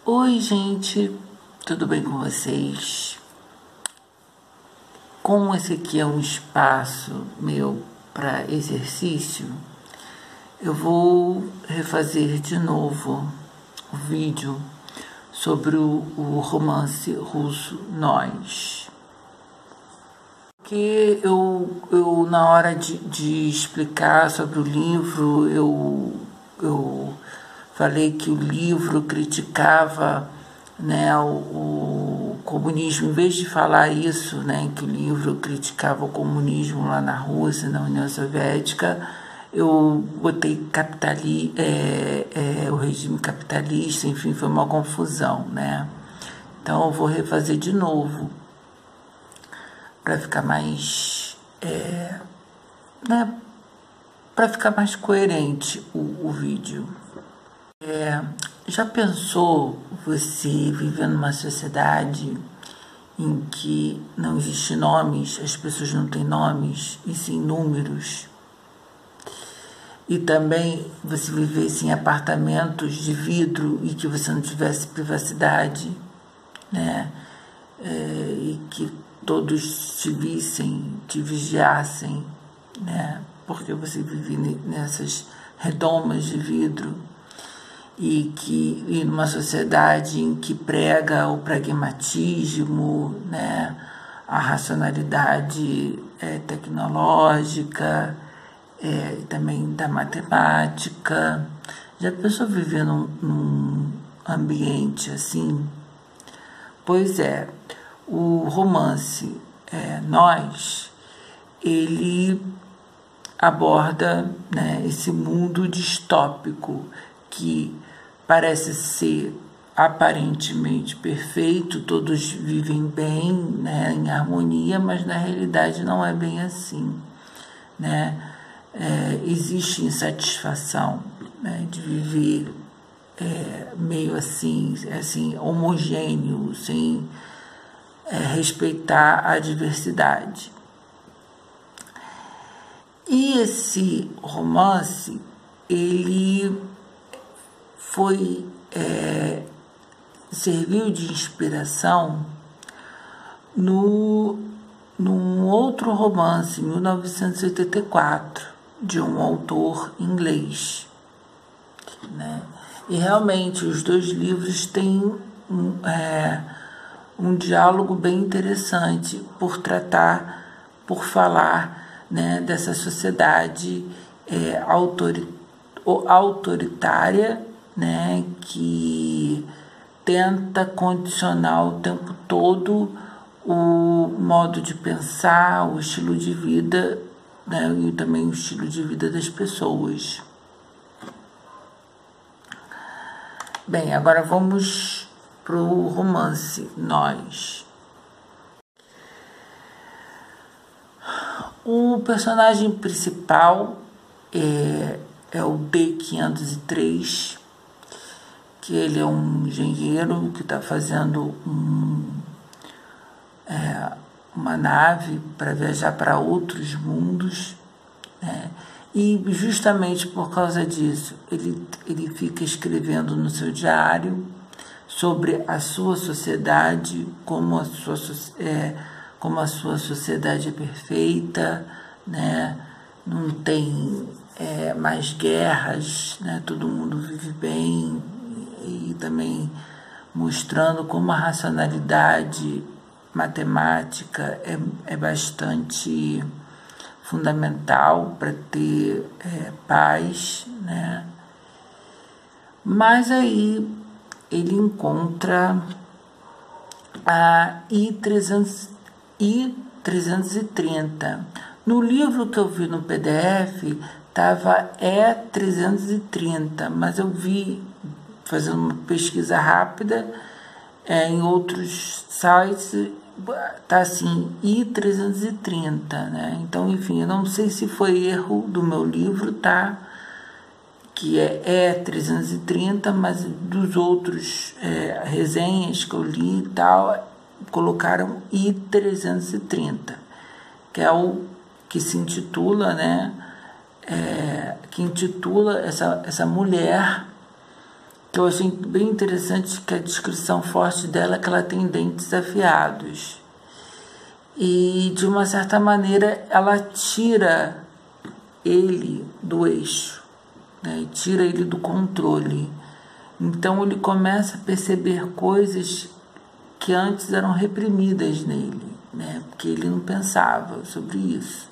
Oi, gente, tudo bem com vocês? Como esse aqui é um espaço meu para exercício, eu vou refazer de novo o vídeo sobre o romance russo Nós. Porque eu na hora de explicar sobre o livro, eu falei que o livro criticava, né, o comunismo. Em vez de falar isso, né, que o livro criticava o comunismo lá na Rússia, na União Soviética, eu botei o regime capitalista, enfim, foi uma confusão, né? Então eu vou refazer de novo para ficar mais, né, para ficar mais coerente o vídeo. Já pensou você viver numa sociedade em que não existe nomes, as pessoas não têm nomes e sim números? E também você vivesse em apartamentos de vidro e que você não tivesse privacidade, né? E que todos te vissem, te vigiassem, né? Porque você vive nessas redomas de vidro. E numa sociedade em que prega o pragmatismo, né, a racionalidade tecnológica, e também da matemática. Já pensou viver num ambiente assim? Pois é, o romance Nós, ele aborda, né, esse mundo distópico que parece ser aparentemente perfeito, todos vivem bem, né, em harmonia, mas na realidade não é bem assim, né? Existe insatisfação, né, de viver meio assim homogêneo, sem respeitar a diversidade. E esse romance, ele serviu de inspiração num outro romance, em 1984, de um autor inglês, né? E realmente os dois livros têm um diálogo bem interessante por falar, né, dessa sociedade autoritária, né, que tenta condicionar o tempo todo o modo de pensar, o estilo de vida, né, e também o estilo de vida das pessoas. Bem, agora vamos para o romance Nós. O personagem principal é o D-503, que ele é um engenheiro que está fazendo uma nave para viajar para outros mundos, né? E justamente por causa disso, ele fica escrevendo no seu diário sobre a sua sociedade, como a sua sociedade é perfeita, né? Não tem mais guerras, né? Todo mundo vive bem, e também mostrando como a racionalidade matemática é bastante fundamental para ter paz, né? Mas aí ele encontra a I330. No livro que eu vi no PDF estava E330, mas eu vi, fazendo uma pesquisa rápida, em outros sites tá assim, I330, né? Então, enfim, eu não sei se foi erro do meu livro, tá? Que é E330, mas dos outros resenhas que eu li e tal, colocaram I330, que é o que se intitula, né? Que intitula essa mulher que eu achei bem interessante, que a descrição forte dela é que ela tem dentes afiados. E, de uma certa maneira, ela tira ele do eixo, né? Tira ele do controle. Então, ele começa a perceber coisas que antes eram reprimidas nele, né? Porque ele não pensava sobre isso.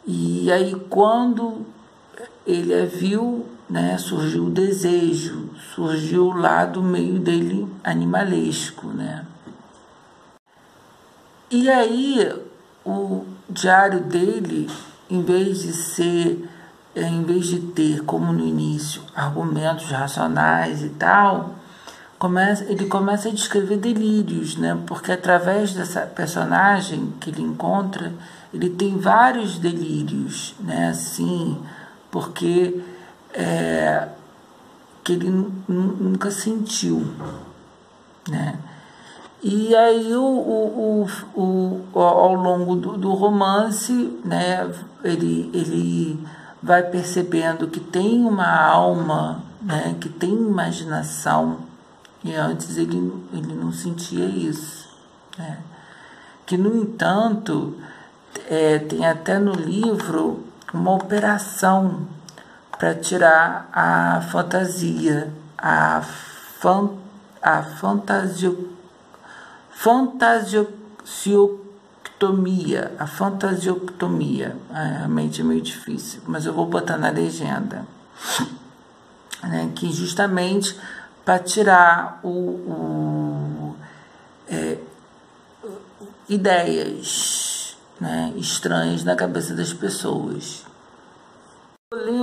E aí, quando ele a viu, né, surgiu o desejo, surgiu lá do meio dele animalesco, né? E aí o diário dele, em vez de ter, como no início, argumentos racionais e tal, ele começa a descrever delírios, né? Porque através dessa personagem que ele encontra, ele tem vários delírios, né? Assim, porque que ele nunca sentiu, né? E aí, ao longo do romance, né, ele vai percebendo que tem uma alma, né, que tem imaginação, e antes ele não sentia isso, né? Que, no entanto, tem até no livro uma operação para tirar a fantasia, a fantasioctomia. Realmente é meio difícil, mas eu vou botar na legenda, né, que justamente para tirar ideias, né, estranhas na cabeça das pessoas. Eu li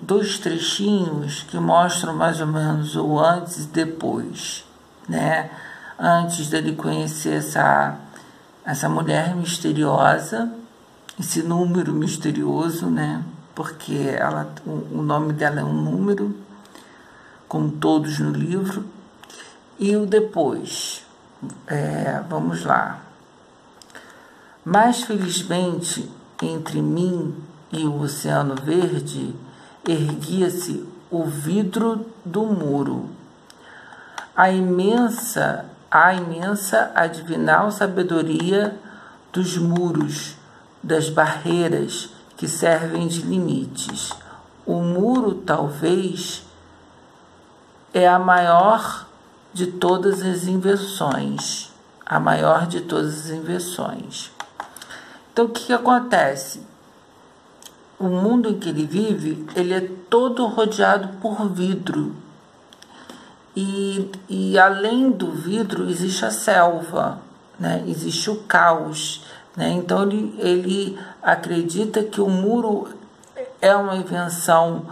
dois trechinhos que mostram mais ou menos o antes e depois, né? Antes dele conhecer essa mulher misteriosa, esse número misterioso, né? Porque o nome dela é um número, como todos no livro. E o depois, vamos lá. Mas, felizmente, entre mim e o Oceano Verde, erguia-se o vidro do muro. A imensa divinal sabedoria dos muros, das barreiras que servem de limites. O muro, talvez, é a maior de todas as invenções. A maior de todas as invenções. Então, o que acontece? O mundo em que ele vive, ele é todo rodeado por vidro. E além do vidro, existe a selva, né? Existe o caos, né? Então, ele acredita que o muro é uma invenção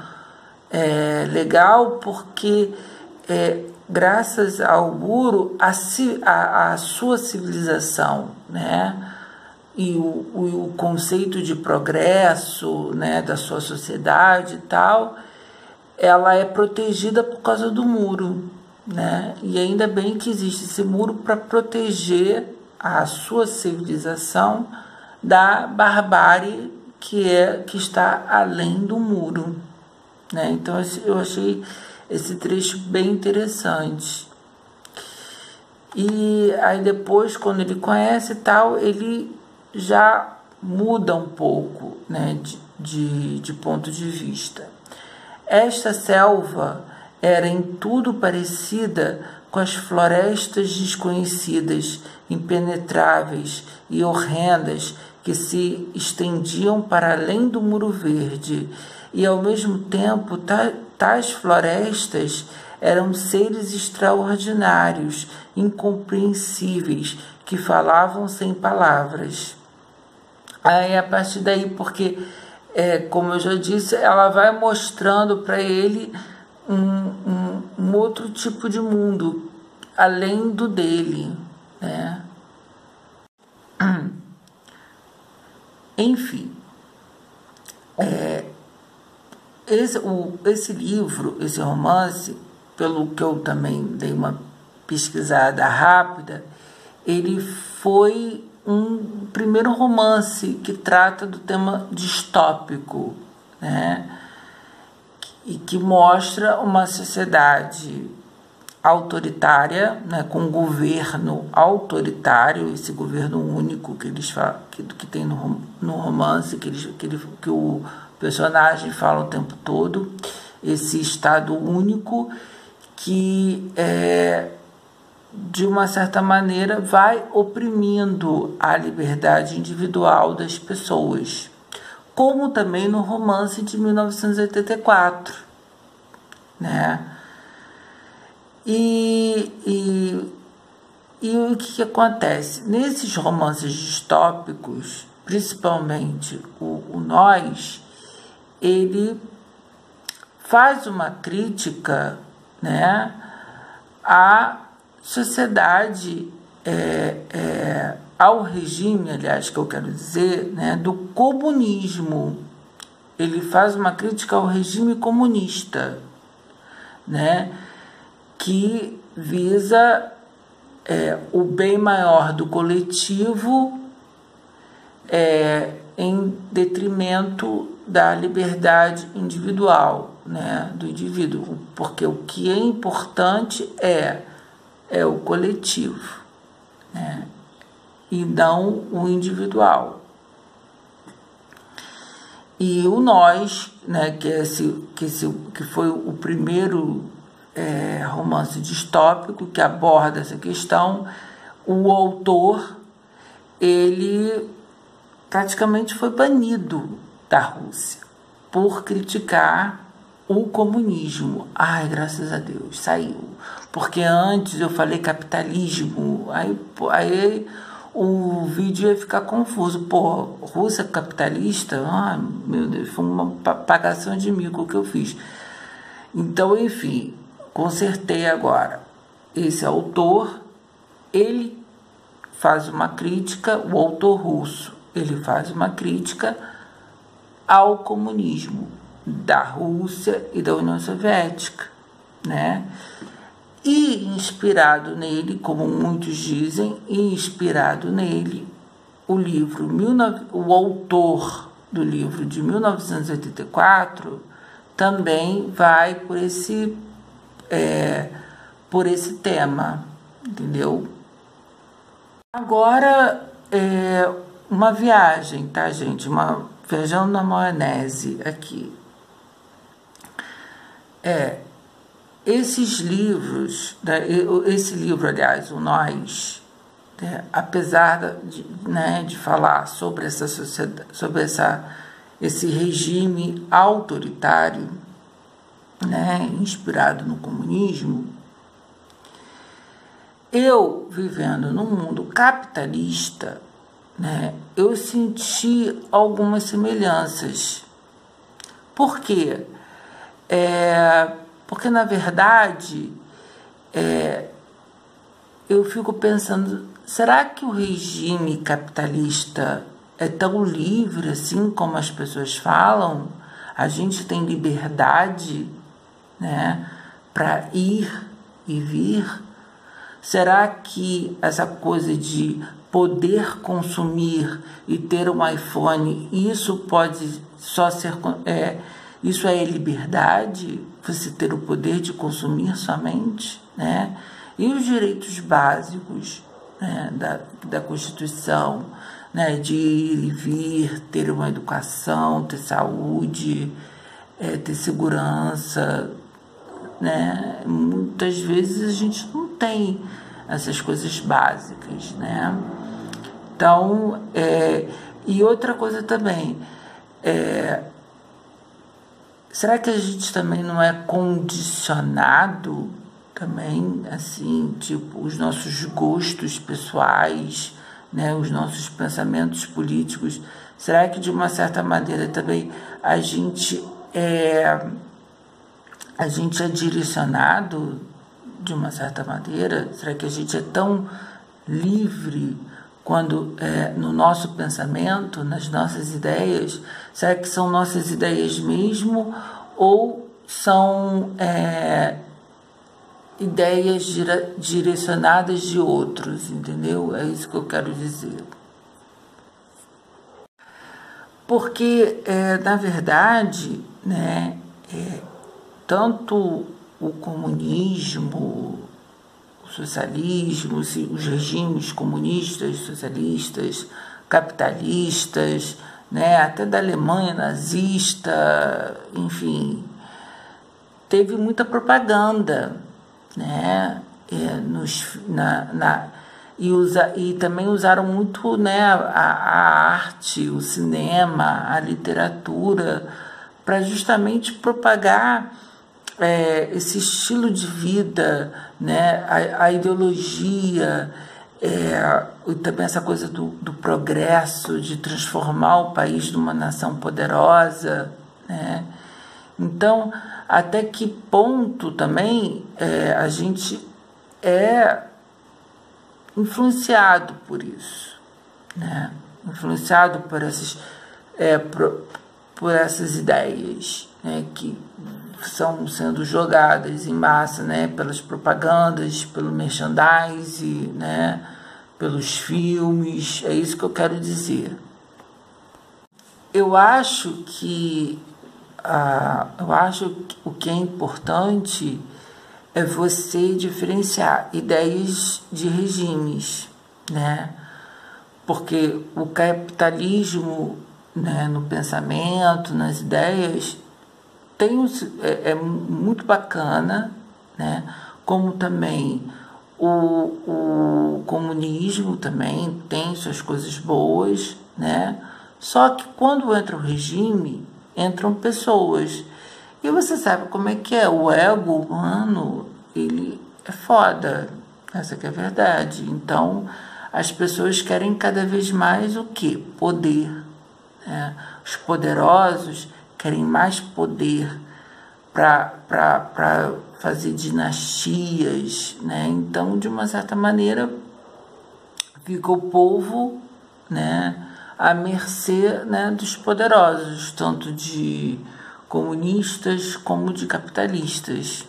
legal, porque graças ao muro, a sua civilização, né? E o conceito de progresso, né, da sua sociedade e tal, ela é protegida por causa do muro, né? E ainda bem que existe esse muro para proteger a sua civilização da barbárie que está além do muro, né? Então eu achei esse trecho bem interessante. E aí depois, quando ele conhece e tal, ele já muda um pouco, né, de ponto de vista. Esta selva era em tudo parecida com as florestas desconhecidas, impenetráveis e horrendas que se estendiam para além do Muro Verde, e ao mesmo tempo tais florestas eram seres extraordinários, incompreensíveis, que falavam sem palavras. Aí, a partir daí, porque, como eu já disse, ela vai mostrando para ele um outro tipo de mundo, além do dele, né? Enfim, esse livro, esse romance, pelo que eu também dei uma pesquisada rápida, ele foi um primeiro romance que trata do tema distópico, né? e que mostra uma sociedade autoritária, né, com um governo autoritário, esse governo único que eles falam, que tem no romance, que o personagem fala o tempo todo, esse Estado único que de uma certa maneira vai oprimindo a liberdade individual das pessoas, como também no romance de 1984, né? E o que acontece? Nesses romances distópicos, principalmente o Nós, ele faz uma crítica, né, à sociedade, ao regime, aliás, que eu quero dizer, né, do comunismo. Ele faz uma crítica ao regime comunista, né, que visa o bem maior do coletivo em detrimento da liberdade individual, né, do indivíduo, porque o que é importante é o coletivo, né, e não o individual. E o Nós, né, que foi o primeiro romance distópico que aborda essa questão, o autor, ele praticamente foi banido da Rússia por criticar o comunismo. Ai, graças a Deus, saiu. Porque antes eu falei capitalismo, aí o vídeo ia ficar confuso. Pô, Rússia capitalista? Ai, meu Deus, foi uma pagação de mico que eu fiz. Então, enfim, consertei agora. Esse autor, ele faz uma crítica, o autor russo, ele faz uma crítica ao comunismo da Rússia e da União Soviética, né? E inspirado nele, como muitos dizem, inspirado nele, o autor do livro de 1984 também vai por esse tema, entendeu? Agora, uma viagem, tá, gente? Viajando na maionese aqui. Esses livros, né, esse livro, aliás, o Nós, né, apesar de falar sobre essa sociedade, sobre esse regime autoritário, né, inspirado no comunismo, eu, vivendo num mundo capitalista, né, eu senti algumas semelhanças. Por quê? Porque, na verdade, eu fico pensando, será que o regime capitalista é tão livre assim como as pessoas falam? A gente tem liberdade, né, para ir e vir? Será que essa coisa de poder consumir e ter um iPhone, isso pode só ser... isso é liberdade? Você ter o poder de consumir somente, né? E os direitos básicos, né, da Constituição, né, de ir e vir, ter uma educação, ter saúde, ter segurança, né? Muitas vezes a gente não tem essas coisas básicas, né? Então, e outra coisa também, será que a gente também não é condicionado também, assim, tipo, os nossos gostos pessoais, né, os nossos pensamentos políticos? Será que, de uma certa maneira, também a gente é direcionado de uma certa maneira? Será que a gente é tão livre quando no nosso pensamento, nas nossas ideias? Será que são nossas ideias mesmo ou são ideias direcionadas de outros, entendeu? É isso que eu quero dizer. Porque, na verdade, né, tanto o comunismo, o socialismo, os regimes comunistas, socialistas, capitalistas, né, até da Alemanha nazista, enfim, teve muita propaganda, né, e também usaram muito, né, a arte, o cinema, a literatura, para justamente propagar esse estilo de vida, né, a ideologia, e também essa coisa do progresso, de transformar o país numa nação poderosa, né? Então, até que ponto também a gente é influenciado por isso, né? Influenciado por essas ideias, né, que são sendo jogadas em massa, né, pelas propagandas, pelo merchandising, né, pelos filmes. É isso que eu quero dizer. Eu acho que o que é importante é você diferenciar ideias de regimes, né? Porque o capitalismo, né, no pensamento, nas ideias, é muito bacana, né? Como também o comunismo também tem suas coisas boas, né? Só que quando entra o regime, entram pessoas. E você sabe como é que é, o ego humano, ele é foda, essa que é a verdade. Então, as pessoas querem cada vez mais o quê? Poder, né? Os poderosos querem mais poder para fazer dinastias, né? Então, de uma certa maneira, fica o povo, né, à mercê, né, dos poderosos, tanto de comunistas como de capitalistas.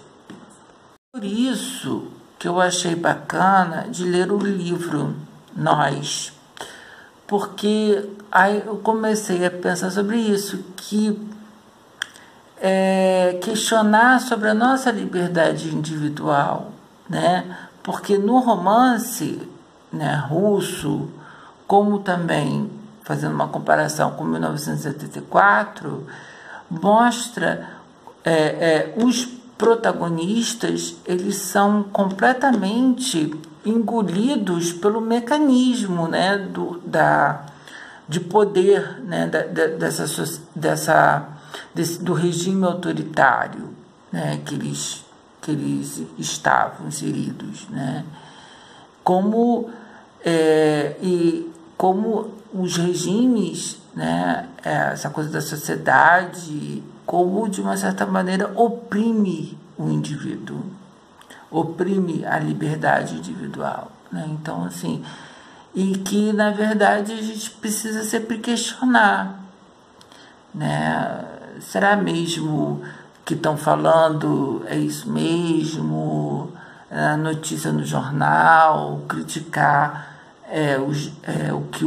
Por isso que eu achei bacana de ler o livro Nós, porque aí eu comecei a pensar sobre isso, que questionar sobre a nossa liberdade individual, né? Porque no romance, né, russo, como também fazendo uma comparação com 1984, mostra os protagonistas, eles são completamente engolidos pelo mecanismo, né, de poder, né, do regime autoritário, né, que eles estavam inseridos, né? Como os regimes, né, essa coisa da sociedade, como de uma certa maneira oprime o indivíduo, oprime a liberdade individual, né? Então, assim, e que na verdade a gente precisa sempre questionar, né? Será mesmo que estão falando é isso mesmo? A notícia no jornal, criticar o que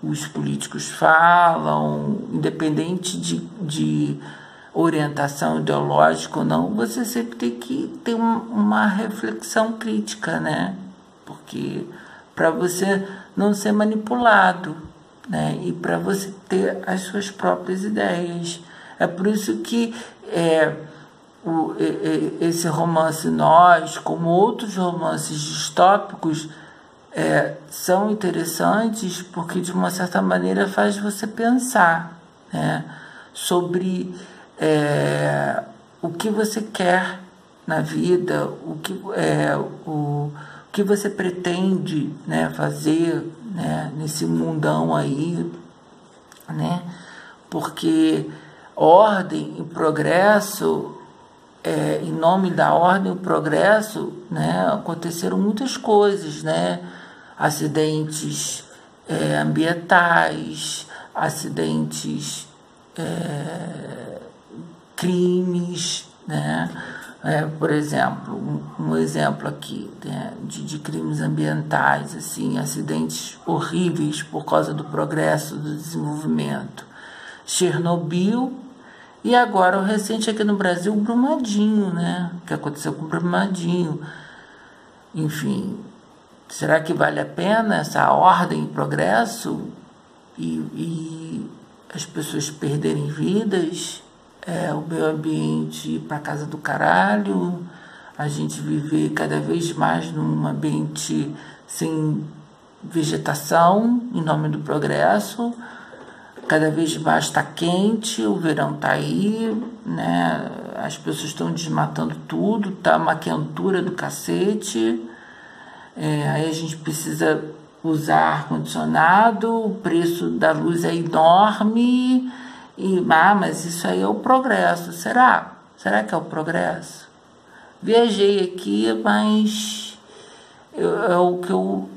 os políticos falam, independente de orientação ideológica ou não, você sempre tem que ter uma reflexão crítica, né? Porque para você não ser manipulado, né? E para você ter as suas próprias ideias. É por isso que esse romance Nós, como outros romances distópicos, são interessantes porque, de uma certa maneira, faz você pensar, né, sobre o que você quer na vida, o que você pretende, né, fazer, né, nesse mundão aí, né? Porque ordem e progresso, em nome da ordem e progresso, né, aconteceram muitas coisas, né? Acidentes ambientais, acidentes, crimes, né? Por exemplo, um exemplo aqui, né, de crimes ambientais, assim, acidentes horríveis por causa do progresso, do desenvolvimento. Chernobyl, E agora, o recente aqui no Brasil, o Brumadinho, né? O que aconteceu com o Brumadinho. Enfim, será que vale a pena essa ordem e progresso? E as pessoas perderem vidas, o meio ambiente ir para casa do caralho, a gente viver cada vez mais num ambiente sem vegetação, em nome do progresso, cada vez mais está quente, o verão está aí, né? As pessoas estão desmatando tudo, tá uma quentura do cacete, aí a gente precisa usar ar-condicionado, o preço da luz é enorme, mas isso aí é o progresso. Será? Será que é o progresso? Viajei aqui, mas é o que eu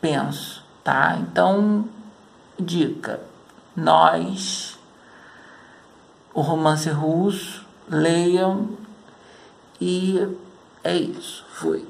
penso, tá? Então, dica, nós, o Romance Russo, leiam, e é isso, fui.